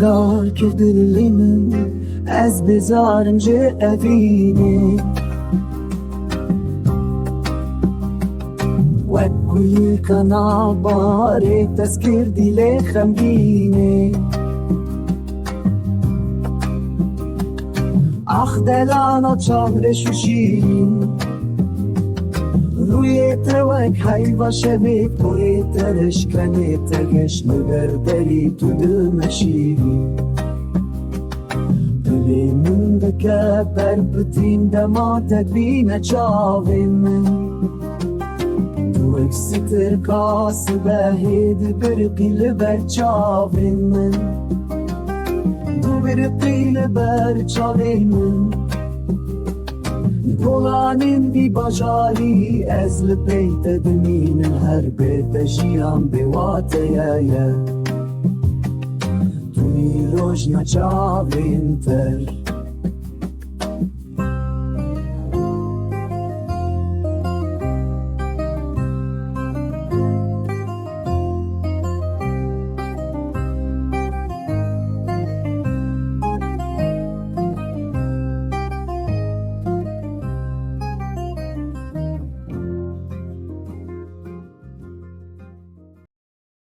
dar kirdili min ez bizarim ji evînê wek ku yîkana barê tezkir dîlê xemgînê ax delana çavre şuşîn rûyê te wek heyva şevê porê te reşkenê te geş li ber derî tu dimeşîrî dilê min dike berpitrîn dema te bîne çavên min tu wek sitirka sibehê dibiriqî li ber çavên min dibiriqî li ber çavên min Dolanên vî bajarî ez li pey te dimînim her bê te jiyan bêwateye ye Tu îroj ne çavên ter